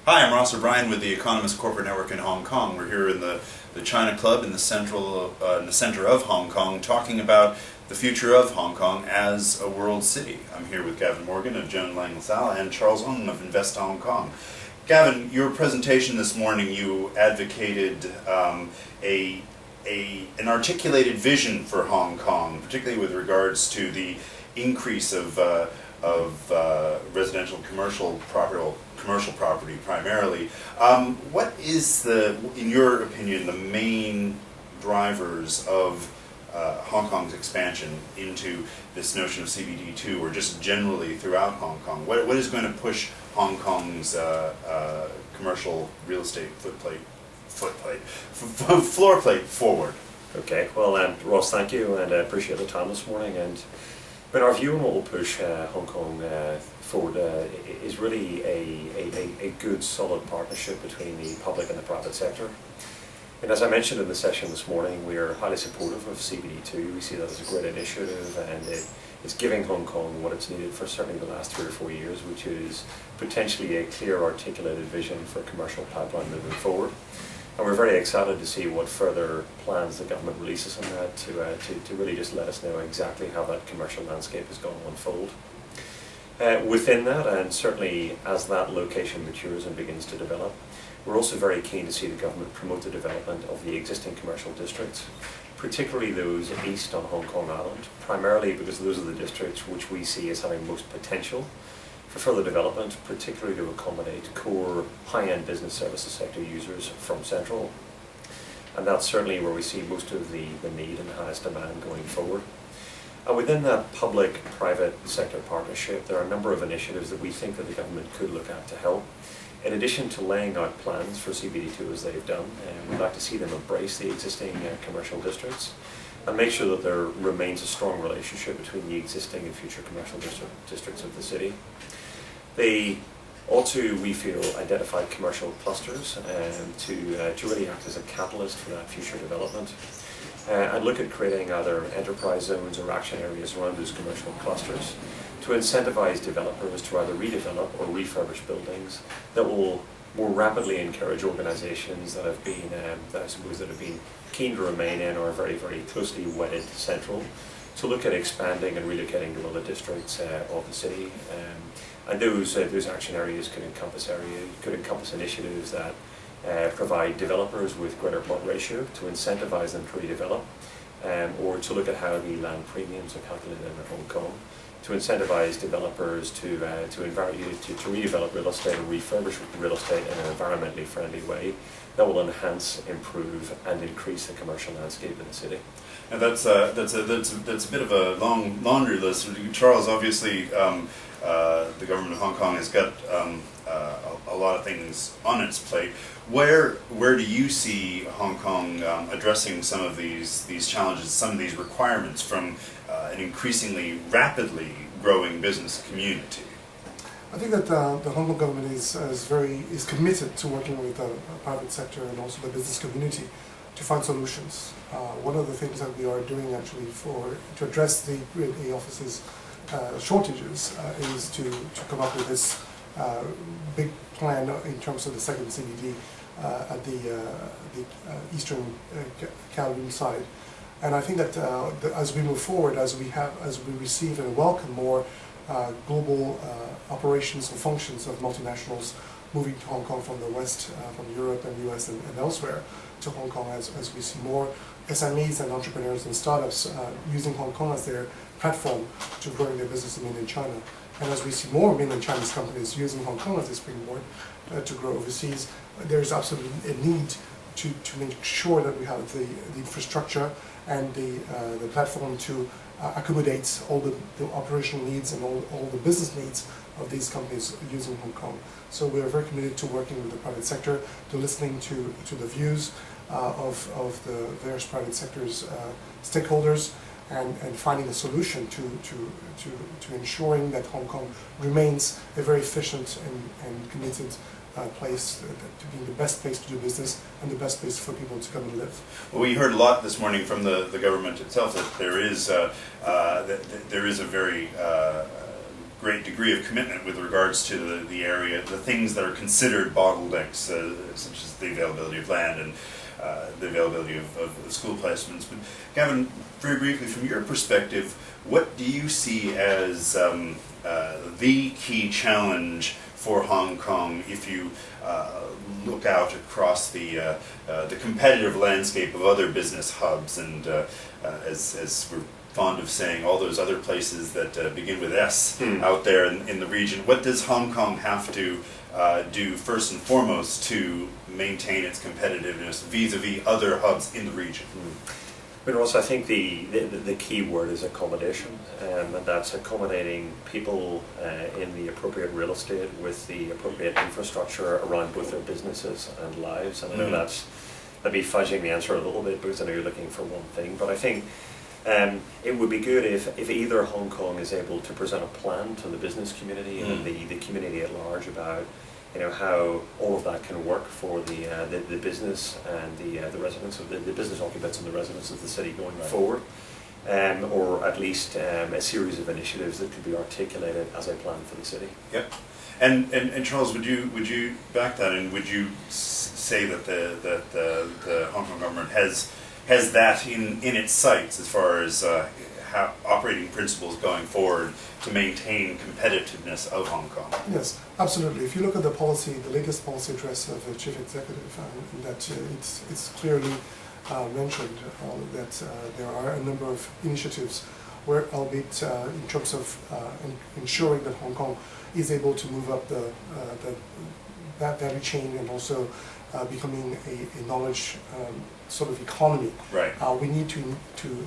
Hi, I'm Ross O'Brien with the Economist Corporate Network in Hong Kong. We're here in the China Club in the center of Hong Kong, talking about the future of Hong Kong as a world city. I'm here with Gavin Morgan of Joan Lang LaSalle and Charles Ng of Invest Hong Kong. Gavin, your presentation this morning, you advocated an articulated vision for Hong Kong, particularly with regards to the increase of residential and commercial property primarily. What is in your opinion, the main drivers of Hong Kong's expansion into this notion of CBD2, or just generally throughout Hong Kong? What is going to push Hong Kong's commercial real estate floor plate forward? Okay, well, Ross, thank you, and I appreciate the time this morning. And our view on what will push Hong Kong forward is really a good, solid partnership between the public and the private sector. And as I mentioned in the session this morning, we are highly supportive of CBD2. We see that as a great initiative, and it's giving Hong Kong what it's needed for certainly the last 3 or 4 years, which is potentially a clear, articulated vision for a commercial pipeline moving forward. And we're very excited to see what further plans the government releases on that to really just let us know exactly how that commercial landscape is going to unfold. Within that, and certainly as that location matures and begins to develop, we're also very keen to see the government promote the development of the existing commercial districts, particularly those east on Hong Kong Island, primarily because those are the districts which we see as having most potential for further development, particularly to accommodate core high-end business services sector users from Central. And that's certainly where we see most of the need and the highest demand going forward. And within that public-private sector partnership, there are a number of initiatives that we think that the government could look at to help. In addition to laying out plans for CBD2 as they've done, we'd like to see them embrace the existing commercial districts and make sure that there remains a strong relationship between the existing and future commercial districts of the city. They also, we feel, identified commercial clusters to really act as a catalyst for that future development. And look at creating either enterprise zones or action areas around those commercial clusters to incentivize developers to either redevelop or refurbish buildings that will more rapidly encourage organizations that have been, that have been keen to remain in or very, very closely wedded to Central, to look at expanding and relocating to other districts of the city. And those action areas could encompass initiatives that provide developers with greater plot ratio to incentivize them to redevelop, or to look at how the land premiums are calculated in Hong Kong, to incentivize developers to redevelop real estate or refurbish real estate in an environmentally friendly way that will enhance, improve, and increase the commercial landscape in the city. And that's a bit of a long laundry list. Charles, obviously, the government of Hong Kong has got a lot of things on its plate. Where do you see Hong Kong addressing some of these challenges, some of these requirements from an increasingly rapidly growing business community? I think that the Hong Kong government is committed to working with the private sector and also the business community to find solutions. One of the things that we are doing actually to address the Grade A offices shortages is to come up with this big plan in terms of the second CBD at the eastern Kowloon side. And I think that as we move forward, as we receive and welcome more global operations and functions of multinationals moving to Hong Kong from the West, from Europe and US and elsewhere to Hong Kong, as we see more SMEs and entrepreneurs and startups using Hong Kong as their platform to growing their business in mainland China. And as we see more mainland Chinese companies using Hong Kong as a springboard to grow overseas, there is absolutely a need to make sure that we have the infrastructure and the platform to accommodate all the operational needs and all the business needs of these companies using Hong Kong. So we are very committed to working with the private sector, to listening to the views of the various private sector's stakeholders, and finding a solution to ensuring that Hong Kong remains a very efficient and committed place to be the best place to do business and the best place for people to come and live. Well, we heard a lot this morning from the government itself that there is a very great degree of commitment with regards to the area, the things that are considered bottlenecks, such as the availability of land and the availability of school placements. But Gavin, very briefly, from your perspective, what do you see as the key challenge for Hong Kong if you look out across the competitive landscape of other business hubs and as we're fond of saying, all those other places that begin with S out there in the region? What does Hong Kong have to do first and foremost to maintain its competitiveness vis-a-vis other hubs in the region? But also, I think the key word is accommodation, and that's accommodating people in the appropriate real estate with the appropriate infrastructure around both their businesses and lives. And I know that's maybe fudging the answer a little bit because I know you're looking for one thing, but I think it would be good if either Hong Kong is able to present a plan to the business community and the community at large about how all of that can work for the business and the residents of the business occupants and the residents of the city going forward, or at least a series of initiatives that could be articulated as a plan for the city. Yep. And Charles, would you back that, and would you say that the Hong Kong government has that in its sights as far as how operating principles going forward to maintain competitiveness of Hong Kong? Yes, absolutely. If you look at the policy, the latest policy address of the chief executive, that it's clearly mentioned that there are a number of initiatives where, albeit in terms of ensuring that Hong Kong is able to move up that value chain and also becoming a knowledge sort of economy. Right. We need to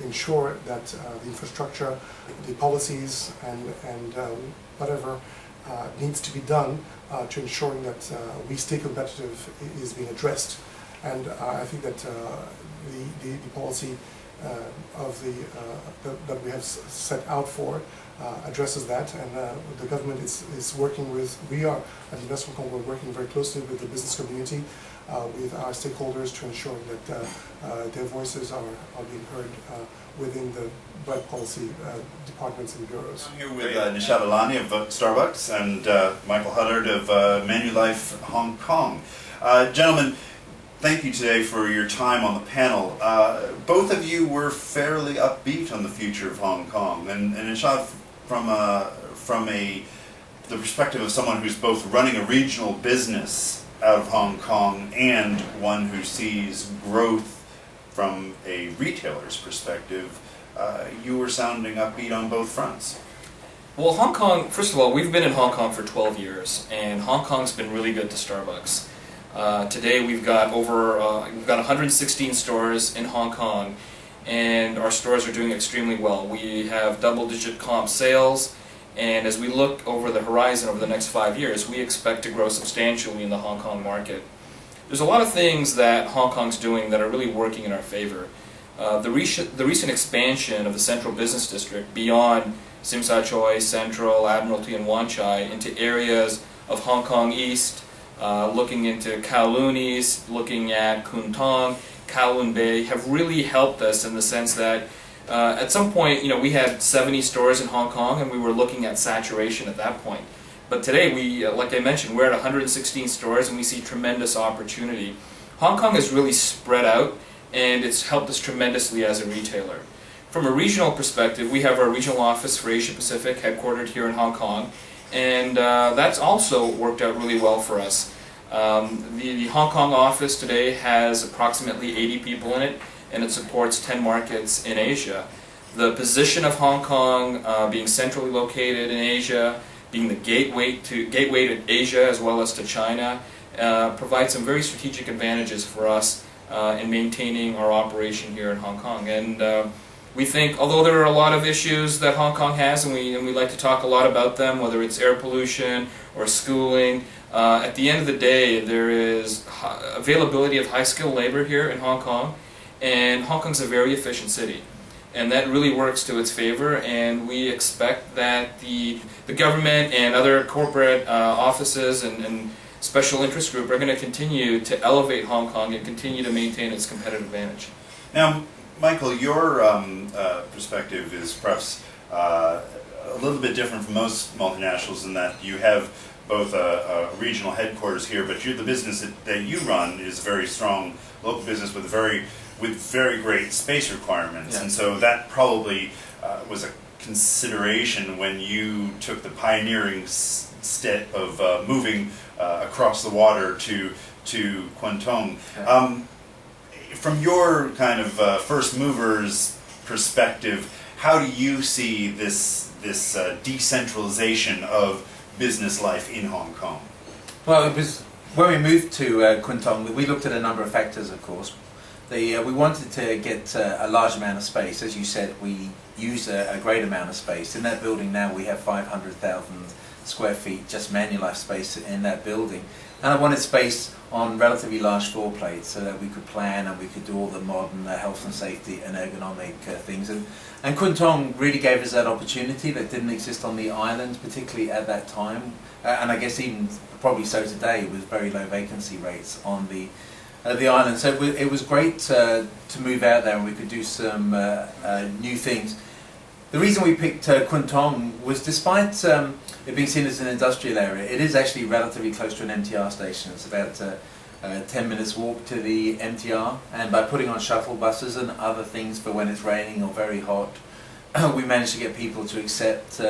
ensure that the infrastructure, the policies, and whatever needs to be done to ensuring that we stay competitive is being addressed. And I think that the policy of that we have set out for addresses that, and the government is working with, we are at Invest Hong Kong, we're working very closely with the business community, with our stakeholders to ensure that their voices are being heard within the right policy departments and bureaus. I'm here with Nishad Alani of Starbucks and Michael Huddard of Manulife Hong Kong. Gentlemen, thank you today for your time on the panel. Both of you were fairly upbeat on the future of Hong Kong, and Nishad, from the perspective of someone who's both running a regional business out of Hong Kong and one who sees growth from a retailer's perspective, you were sounding upbeat on both fronts. Well, Hong Kong, first of all, we've been in Hong Kong for 12 years, and Hong Kong's been really good to Starbucks. Today we've got 116 stores in Hong Kong, and our stores are doing extremely well. We have double-digit comp sales, and as we look over the horizon over the next 5 years, we expect to grow substantially in the Hong Kong market. There's a lot of things that Hong Kong's doing that are really working in our favor. The recent expansion of the Central Business District beyond Tsim Sha Tsui, Central, Admiralty, and Wan Chai into areas of Hong Kong East, looking into Kowloon East, looking at Kwun Tong, Kowloon Bay, have really helped us in the sense that at some point, we had 70 stores in Hong Kong, and we were looking at saturation at that point. But today, like I mentioned, we're at 116 stores, and we see tremendous opportunity. Hong Kong is really spread out, and it's helped us tremendously as a retailer. From a regional perspective, we have our regional office for Asia Pacific, headquartered here in Hong Kong, and that's also worked out really well for us. The Hong Kong office today has approximately 80 people in it, and it supports 10 markets in Asia. The position of Hong Kong being centrally located in Asia, being the gateway to Asia as well as to China, provides some very strategic advantages for us in maintaining our operation here in Hong Kong. And we think, although there are a lot of issues that Hong Kong has, and we like to talk a lot about them, whether it's air pollution or schooling, at the end of the day, there is availability of high-skilled labor here in Hong Kong, and Hong Kong's a very efficient city. And that really works to its favor, and we expect that the government and other corporate offices and special interest group are going to continue to elevate Hong Kong and continue to maintain its competitive advantage. Now, Michael, your perspective is perhaps a a little bit different from most multinationals in that you have both a regional headquarters here, but the business that you run is a very strong local business with very great space requirements, Yeah. and so that probably was a consideration when you took the pioneering step of moving across the water to Kwantong. Yeah. From your kind of first movers perspective, how do you see this decentralization of business life in Hong Kong? Well, it was when we moved to Kwantong, we looked at a number of factors, of course. We wanted to get a large amount of space. As you said, we use a great amount of space. In that building now we have 500,000 square feet just manualised space in that building. And I wanted space on relatively large floor plates so that we could plan and we could do all the modern health and safety and ergonomic things. And Kwantong really gave us that opportunity that didn't exist on the island, particularly at that time. And I guess even probably so today, with very low vacancy rates on the island. So it was great to move out there and we could do some new things. The reason we picked Kwantong was despite it being seen as an industrial area, it is actually relatively close to an MTR station. It's about 10 minutes walk to the MTR, and by putting on shuttle buses and other things for when it's raining or very hot, we managed to get people to accept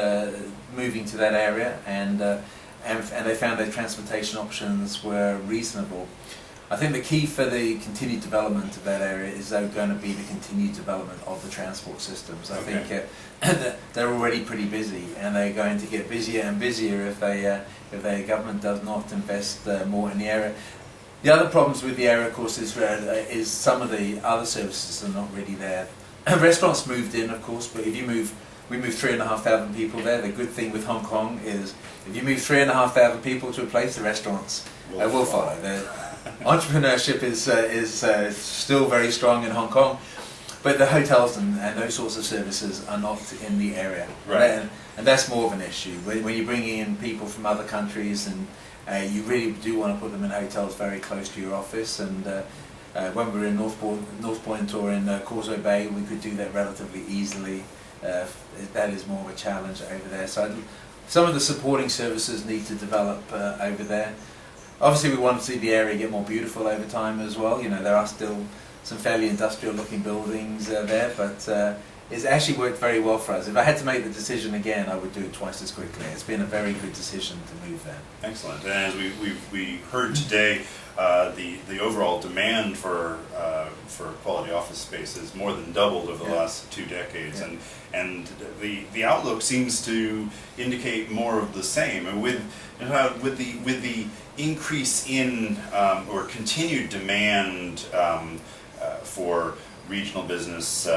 moving to that area, and they found their transportation options were reasonable. I think the key for the continued development of that area is going to be the continued development of the transport systems. I think they're already pretty busy, and they're going to get busier and busier if their government does not invest more in the area. The other problems with the area, of course, is some of the other services are not really there. Restaurants moved in, of course, but we moved 3,500 people there. The good thing with Hong Kong is if you move 3,500 people to a place, the restaurants will follow. Entrepreneurship is still very strong in Hong Kong, but the hotels and those sorts of services are not in the area. Right. And that's more of an issue. When you bring in people from other countries, and you really do want to put them in hotels very close to your office, and when we were in North Point or in Causeway Bay, we could do that relatively easily. That is more of a challenge over there. So some of the supporting services need to develop over there. Obviously, we want to see the area get more beautiful over time as well. You know, there are still some fairly industrial-looking buildings there, but it's actually worked very well for us. If I had to make the decision again, I would do it twice as quickly. It's been a very good decision to move there. Excellent. And as we heard today, the overall demand for quality office space has more than doubled over the last 2 decades, and the outlook seems to indicate more of the same. And with the increase in or continued demand for regional business,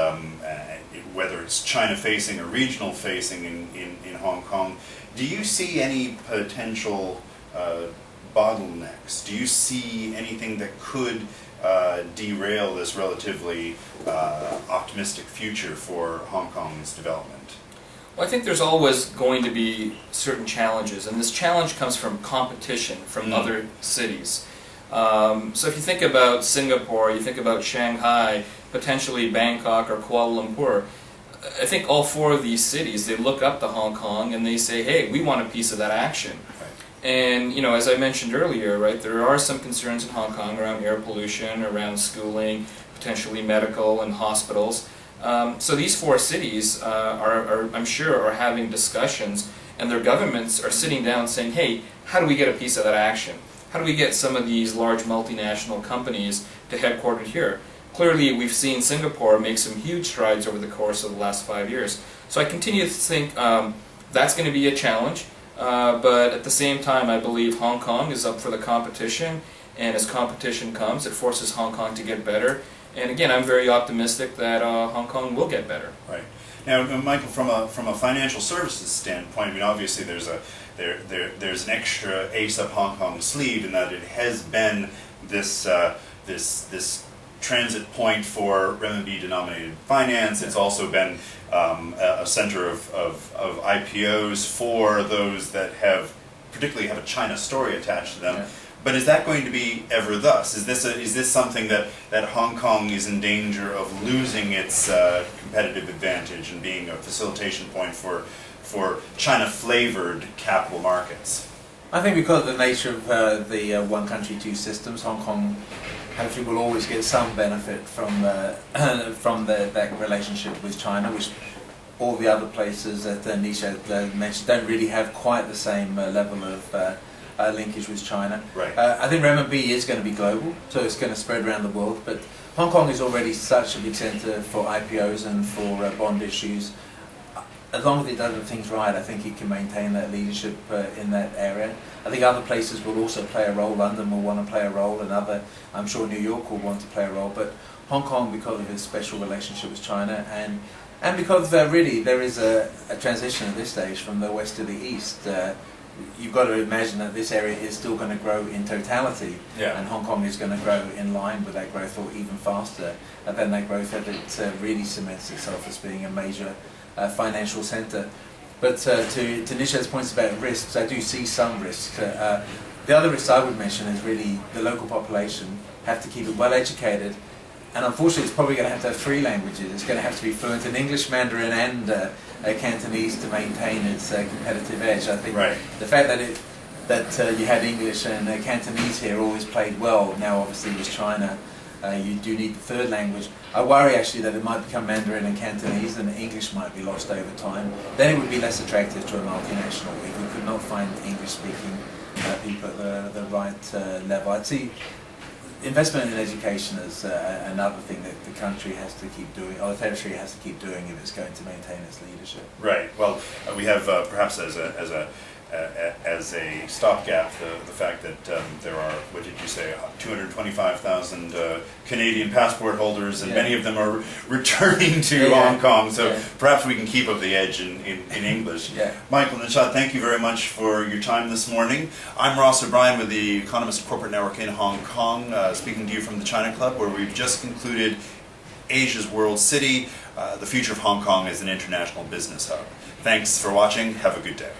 whether it's China-facing or regional-facing in Hong Kong, do you see any potential bottlenecks? Do you see anything that could derail this relatively optimistic future for Hong Kong's development? Well, I think there's always going to be certain challenges, and this challenge comes from competition from other cities. So if you think about Singapore, you think about Shanghai, potentially Bangkok or Kuala Lumpur, I think all 4 of these cities, they look up to Hong Kong and they say, hey, we want a piece of that action. Right. And, you know, as I mentioned earlier, right, there are some concerns in Hong Kong around air pollution, around schooling, potentially medical and hospitals. So these 4 cities I'm sure, are having discussions, and their governments are sitting down saying, hey, how do we get a piece of that action? How do we get some of these large multinational companies to headquarter here? Clearly, we've seen Singapore make some huge strides over the course of the last 5 years. So I continue to think that's going to be a challenge, but at the same time, I believe Hong Kong is up for the competition, and as competition comes, it forces Hong Kong to get better. And again, I'm very optimistic that Hong Kong will get better. Right. Now, Michael, from a financial services standpoint, I mean, obviously there's an extra ace up Hong Kong's sleeve in that it has been this transit point for renminbi-denominated finance. It's also been a center of IPOs for those that particularly have a China story attached to them. Yeah. But is that going to be ever thus? Is this something that Hong Kong is in danger of losing its competitive advantage and being a facilitation point for for China-flavored capital markets? I think because of the nature of the one country, two systems, Hong Kong hopefully will always get some benefit from that relationship with China, which all the other places that Nisha mentioned don't really have quite the same level of linkage with China. Right. I think renminbi is going to be global, so it's going to spread around the world, but Hong Kong is already such a big centre for IPOs and for bond issues. As long as it does the things right, I think it can maintain that leadership in that area. I think other places will also play a role. London will want to play a role, and I'm sure New York will want to play a role. But Hong Kong, because of its special relationship with China, and because really there is a transition at this stage from the west to the east, you've got to imagine that this area is still going to grow in totality, and Hong Kong is going to grow in line with that growth or even faster than that growth if it really cements itself as being a major financial centre. But to Nisha's points about risks, I do see some risks. The other risks I would mention is really the local population have to keep it well educated, and unfortunately it's probably going to have 3 languages. It's going to have to be fluent in English, Mandarin and Cantonese to maintain its competitive edge. I think the fact that you had English and Cantonese here always played well. Now obviously with China, you do need the 3rd language. I worry actually that it might become Mandarin and Cantonese and English might be lost over time. Then it would be less attractive to a multinational if we could not find English-speaking people at the right level. I'd see investment in education as another thing that the country has to keep doing, or the territory has to keep doing if it's going to maintain its leadership. Right. Well, we have perhaps as a stopgap the fact that there are, what did you say, 225,000 Canadian passport holders, and many of them are returning to Hong Kong. So perhaps we can keep up the edge in English. Michael Nishad, thank you very much for your time this morning. I'm Ross O'Brien with the Economist Corporate Network in Hong Kong, speaking to you from the China Club, where we've just concluded Asia's World City, the future of Hong Kong as an international business hub. Thanks for watching. Have a good day.